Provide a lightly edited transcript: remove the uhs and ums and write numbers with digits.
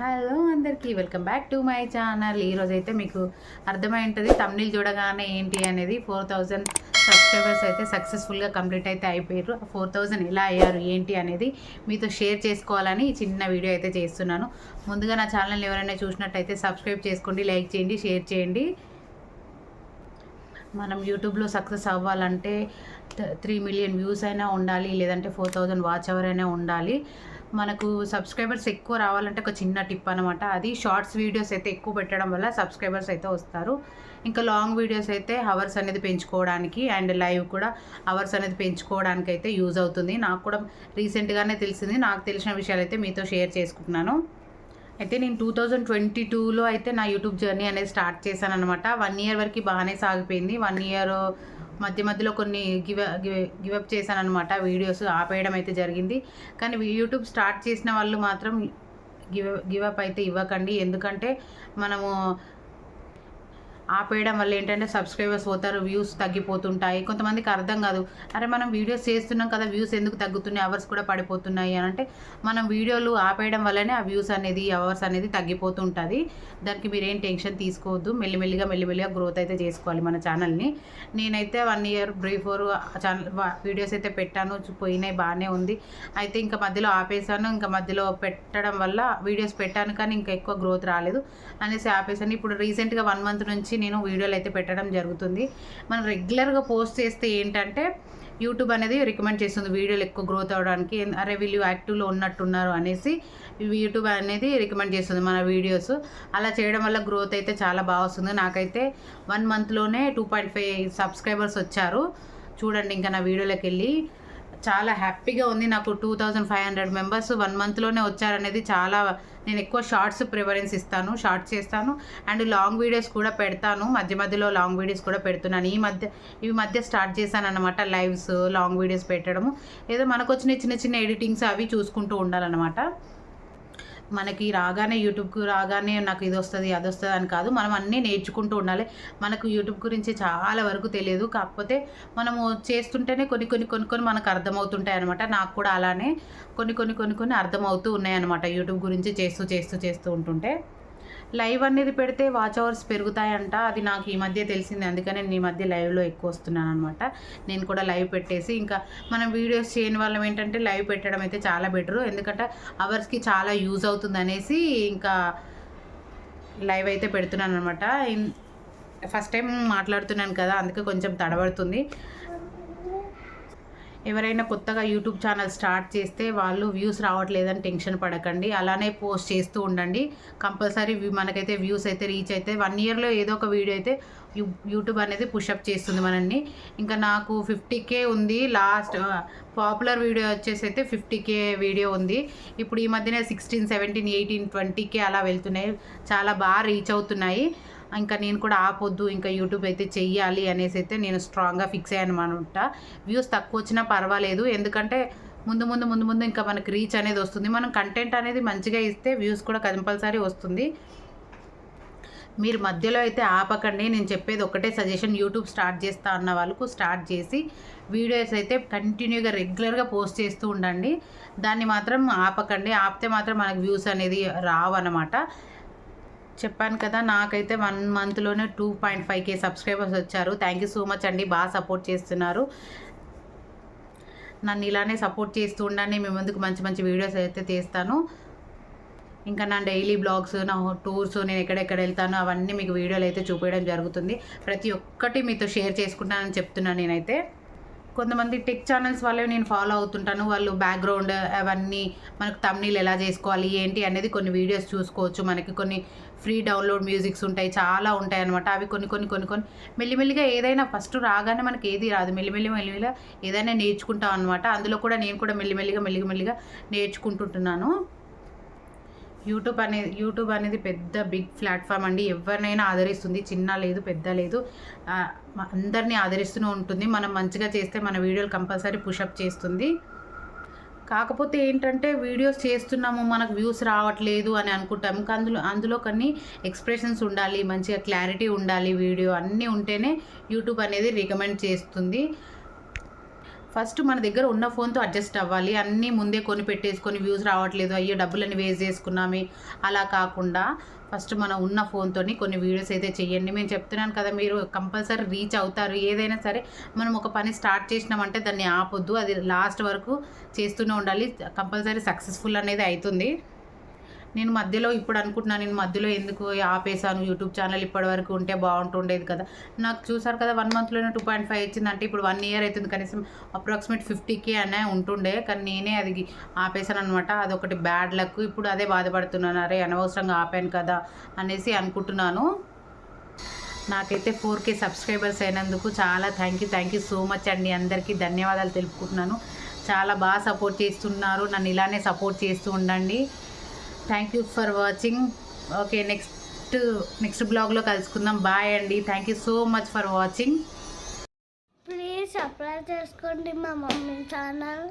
Hello అందరికీ welcome back to my channel. ఈరోజు అయితే మీకు అర్థమై ఉంటుంది తమ్నీల్ చూడగానే ఏంటి అనేది. 4000 సబ్స్క్రైబర్స్ అయితే సక్సెస్ఫుల్గా కంప్లీట్ అయితే అయిపోయారు. 4000 ఎలా అయ్యారు ఏంటి అనేది మీతో షేర్ చేసుకోవాలని ఈ చిన్న వీడియో అయితే చేస్తున్నాను. ముందుగా నా ఛానల్ ఎవరైనా చూసినట్టయితే సబ్స్క్రైబ్ చేసుకోండి, లైక్ చేయండి, షేర్ చేయండి. మనం యూట్యూబ్లో సక్సెస్ అవ్వాలంటే 3 మిలియన్ వ్యూస్ అయినా ఉండాలి, లేదంటే 4000 వాచ్ అవర్ అయినా ఉండాలి. మనకు సబ్స్క్రైబర్స్ ఎక్కువ రావాలంటే ఒక చిన్న టిప్ అనమాట. అది షార్ట్స్ వీడియోస్ అయితే ఎక్కువ పెట్టడం వల్ల సబ్స్క్రైబర్స్ అయితే వస్తారు. ఇంకా లాంగ్ వీడియోస్ అయితే అవర్స్ అనేది పెంచుకోవడానికి అండ్ లైవ్ కూడా అవర్స్ అనేది పెంచుకోవడానికి అయితే యూజ్ అవుతుంది. నాకు కూడా రీసెంట్గానే తెలిసింది. నాకు తెలిసిన విషయాలు అయితే మీతో షేర్ చేసుకుంటున్నాను. అయితే నేను 2022లో అయితే నా యూట్యూబ్ జర్నీ అనేది స్టార్ట్ చేశాను అనమాట. 1 ఇయర్ వరకు బాగానే సాగిపోయింది. 1 ఇయర్ మధ్యలో కొన్ని గివప్ చేశాను అనమాట. వీడియోస్ ఆపేయడం అయితే జరిగింది. కానీ యూట్యూబ్ స్టార్ట్ చేసిన వాళ్ళు మాత్రం గివప్ అయితే ఇవ్వకండి. ఎందుకంటే మనము ఆపేయడం వల్ల ఏంటంటే సబ్స్క్రైబర్స్ పోతారు, వ్యూస్ తగ్గిపోతుంటాయి. కొంతమందికి అర్థం కాదు, అరే మనం వీడియోస్ చేస్తున్నాం కదా, వ్యూస్ ఎందుకు తగ్గుతున్నాయి, అవర్స్ కూడా పడిపోతున్నాయి అని. అంటే మనం వీడియోలు ఆపేయడం వల్లనే ఆ వ్యూస్ అనేది, అవర్స్ అనేది తగ్గిపోతుంటుంది. దానికి మీరేం టెన్షన్ తీసుకోవద్దు. మెల్లిమెల్లిగా గ్రోత్ అయితే చేసుకోవాలి మన ఛానల్ని. నేనైతే 1 ఇయర్ బిఫోర్ ఛానల్ వీడియోస్ అయితే పెట్టాను, పోయినాయి, బాగానే ఉంది. అయితే ఇంకా మధ్యలో ఆపేసాను. ఇంకా మధ్యలో పెట్టడం వల్ల వీడియోస్ పెట్టాను కానీ ఇంకా ఎక్కువ గ్రోత్ రాలేదు అనేసి ఆపేసాను. ఇప్పుడు రీసెంట్గా 1 మంత్ నుంచి నేను వీడియోలు అయితే పెట్టడం జరుగుతుంది. మనం రెగ్యులర్గా పోస్ట్ చేస్తే ఏంటంటే యూట్యూబ్ అనేది రికమెండ్ చేస్తుంది వీడియోలు ఎక్కువ గ్రోత్ అవ్వడానికి. అరే వీళ్ళు యాక్టివ్లో ఉన్నట్టున్నారు అనేసి యూట్యూబ్ అనేది రికమెండ్ చేస్తుంది మన వీడియోస్. అలా చేయడం వల్ల గ్రోత్ అయితే చాలా బాగా వస్తుంది. నాకైతే 1 మంత్లోనే 2.5 సబ్స్క్రైబర్స్ వచ్చారు. చూడండి, ఇంకా నా వీడియోలోకి వెళ్ళి చాలా హ్యాపీగా ఉంది. నాకు 2500 మెంబర్స్ 1 మంత్లోనే వచ్చారనేది చాలా. నేను ఎక్కువ షార్ట్స్ ప్రిఫరెన్స్ ఇస్తాను, షార్ట్స్ చేస్తాను అండ్ లాంగ్ వీడియోస్ కూడా పెడతాను. మధ్యలో లాంగ్ వీడియోస్ కూడా పెడుతున్నాను. ఈ మధ్య స్టార్ట్ చేశాను అనమాట లైవ్స్, లాంగ్ వీడియోస్ పెట్టడము. ఏదో మనకు వచ్చిన చిన్న ఎడిటింగ్స్ అవి చూసుకుంటూ ఉండాలన్నమాట. మనకి రాగానే యూట్యూబ్కి రాగానే నాకు ఇది వస్తుంది అది వస్తుంది అని కాదు, మనం అన్నీ నేర్చుకుంటూ ఉండాలి. మనకు యూట్యూబ్ గురించి చాలా వరకు తెలియదు, కాకపోతే మనము చేస్తుంటేనే కొన్ని మనకు అర్థమవుతుంటాయి అనమాట. నాకు కూడా అలానే కొన్ని అర్థమవుతూ ఉన్నాయన్నమాట యూట్యూబ్ గురించి చేస్తూ ఉంటుంటే. లైవ్ అనేది పెడితే వాచ్ అవర్స్ పెరుగుతాయంట. అది నాకు ఈ మధ్య తెలిసింది. అందుకనే నేను ఈ మధ్య లైవ్లో ఎక్కువ వస్తున్నాను అనమాట. నేను కూడా లైవ్ పెట్టేసి, ఇంకా మనం వీడియోస్ చేయని వాళ్ళం ఏంటంటే లైవ్ పెట్టడం అయితే చాలా బెటరు. ఎందుకంటే అవర్స్కి చాలా యూజ్ అవుతుంది అనేసి ఇంకా లైవ్ అయితే పెడుతున్నాను అనమాట. ఫస్ట్ టైం మాట్లాడుతున్నాను కదా, అందుకే కొంచెం తడబడుతుంది. ఎవరైనా కొత్తగా యూట్యూబ్ ఛానల్ స్టార్ట్ చేస్తే వాళ్ళు వ్యూస్ రావట్లేదని టెన్షన్ పడకండి. అలానే పోస్ట్ చేస్తూ ఉండండి. కంపల్సరీ మనకైతే వ్యూస్ అయితే రీచ్ అయితే 1 ఇయర్లో ఏదో ఒక వీడియో అయితే యూట్యూబ్ అనేది పుషప్ చేస్తుంది మనల్ని. ఇంకా నాకు 50K ఉంది. లాస్ట్ పాపులర్ వీడియో వచ్చేసి అయితే 50K వీడియో ఉంది. ఇప్పుడు ఈ మధ్యనే 16, 17, 18, 20K అలా వెళ్తున్నాయి. చాలా బాగా రీచ్ అవుతున్నాయి. ఇంకా నేను కూడా ఆపొద్దు, ఇంకా యూట్యూబ్ అయితే చెయ్యాలి అనేసి అయితే నేను స్ట్రాంగ్గా ఫిక్స్ అయ్యాను అనమాట. వ్యూస్ తక్కువ వచ్చినా పర్వాలేదు, ఎందుకంటే ముందు ఇంకా మనకి రీచ్ అనేది వస్తుంది. మనం కంటెంట్ అనేది మంచిగా ఇస్తే వ్యూస్ కూడా కంపల్సరీ వస్తుంది. మీరు మధ్యలో అయితే ఆపకండి. నేను చెప్పేది ఒకటే సజెషన్, యూట్యూబ్ స్టార్ట్ చేస్తా అన్న వాళ్ళకు స్టార్ట్ చేసి వీడియోస్ అయితే కంటిన్యూగా రెగ్యులర్గా పోస్ట్ చేస్తూ ఉండండి. దాన్ని మాత్రం ఆపకండి. ఆపితే మాత్రం మనకు వ్యూస్ అనేది రావన్నమాట. చెప్పాను కదా, నాకైతే 1 మంత్లోనే 2.5K సబ్స్క్రైబర్స్ వచ్చారు. థ్యాంక్ యూ సో మచ్ అండి, బాగా సపోర్ట్ చేస్తున్నారు. నన్ను ఇలానే సపోర్ట్ చేస్తూ ఉండండి. మీ ముందుకు మంచి వీడియోస్ అయితే తీస్తాను. ఇంకా నా డైలీ బ్లాగ్స్, నా టూర్స్, నేను ఎక్కడెక్కడ వెళ్తానో అవన్నీ మీకు వీడియోలు అయితే చూపించడం జరుగుతుంది. ప్రతి ఒక్కటి మీతో షేర్ చేసుకుంటానని చెప్తున్నాను నేనైతే. కొంతమంది టెక్ ఛానల్స్ వాళ్ళే నేను ఫాలో అవుతుంటాను. వాళ్ళు బ్యాక్గ్రౌండ్ అవన్నీ మనకు థంబ్నెయిల్ ఎలా చేసుకోవాలి ఏంటి అనేది కొన్ని వీడియోస్ చూసుకోవచ్చు. మనకి కొన్ని ఫ్రీ డౌన్లోడ్ మ్యూజిక్స్ ఉంటాయి, చాలా ఉంటాయి అనమాట. అవి కొన్ని మెల్లిమెల్లిగా ఏదైనా ఫస్ట్ రాగానే మనకి ఏది రాదు. మెల్లిమెల్లిగా ఏదైనా నేర్చుకుంటాం అనమాట. అందులో కూడా నేను కూడా మెల్లిమెల్లిగా నేర్చుకుంటుంటున్నాను. యూట్యూబ్ అనేది పెద్ద బిగ్ ప్లాట్ఫామ్ అండి. ఎవరినైనా ఆదరిస్తుంది, చిన్న లేదు పెద్ద లేదు, అందరినీ ఆదరిస్తూనే ఉంటుంది. మనం మంచిగా చేస్తే మన వీడియోలు కంపల్సరీ పుషప్ చేస్తుంది. కాకపోతే ఏంటంటే వీడియోస్ చేస్తున్నాము, మనకు వ్యూస్ రావట్లేదు అని అనుకుంటాము. అందులో కొన్ని ఎక్స్ప్రెషన్స్ ఉండాలి, మంచిగా క్లారిటీ ఉండాలి, వీడియో అన్నీ ఉంటేనే యూట్యూబ్ అనేది రికమెండ్ చేస్తుంది. ఫస్ట్ మన దగ్గర ఉన్న ఫోన్తో అడ్జస్ట్ అవ్వాలి. అన్నీ ముందే కొని పెట్టేసుకొని వ్యూస్ రావట్లేదు, అయ్యో డబ్బులని వేస్ట్ చేసుకున్నామే అలా కాకుండా ఫస్ట్ మనం ఉన్న ఫోన్తోని కొన్ని వీడియోస్ అయితే చేయండి. నేను చెప్తున్నాను కదా, మీరు కంపల్సరీ రీచ్ అవుతారు. ఏదైనా సరే మనం ఒక పని స్టార్ట్ చేసినామంటే దాన్ని ఆపొద్దు, అది లాస్ట్ వరకు చేస్తూనే ఉండాలి. కంపల్సరీ సక్సెస్ఫుల్ అనేది అవుతుంది. నేను మధ్యలో ఇప్పుడు అనుకుంటున్నాను, నేను మధ్యలో ఎందుకు ఆపేసాను యూట్యూబ్ ఛానల్, ఇప్పటి వరకు ఉంటే బాగుంటుండేది కదా. నాకు చూసారు కదా 1 మంత్లోనే 2.5 వచ్చిందంటే ఇప్పుడు 1 ఇయర్ అవుతుంది, కనీసం అప్రాక్సిమేట్ 50K అనే ఉంటుండే. కానీ నేనే అది ఆపేసాను అనమాట. అదొకటి బ్యాడ్ లక్. ఇప్పుడు అదే బాధపడుతున్నాను, అరే అనవసరంగా ఆపాను కదా అనేసి అనుకుంటున్నాను. నాకైతే 4K సబ్స్క్రైబర్స్ అయినందుకు చాలా థ్యాంక్ యూ సో మచ్ అండి. అందరికీ ధన్యవాదాలు తెలుపుకుంటున్నాను. చాలా బాగా సపోర్ట్ చేస్తున్నారు, నన్ను ఇలానే సపోర్ట్ చేస్తూ ఉండండి. Thank you for watching. Okay, next బ్లాగ్లో కలుసుకుందాం. బాయ్ అండి. Thank you so much for watching. Please subscribe చేసుకోండి మా మమ్మీ ఛానల్.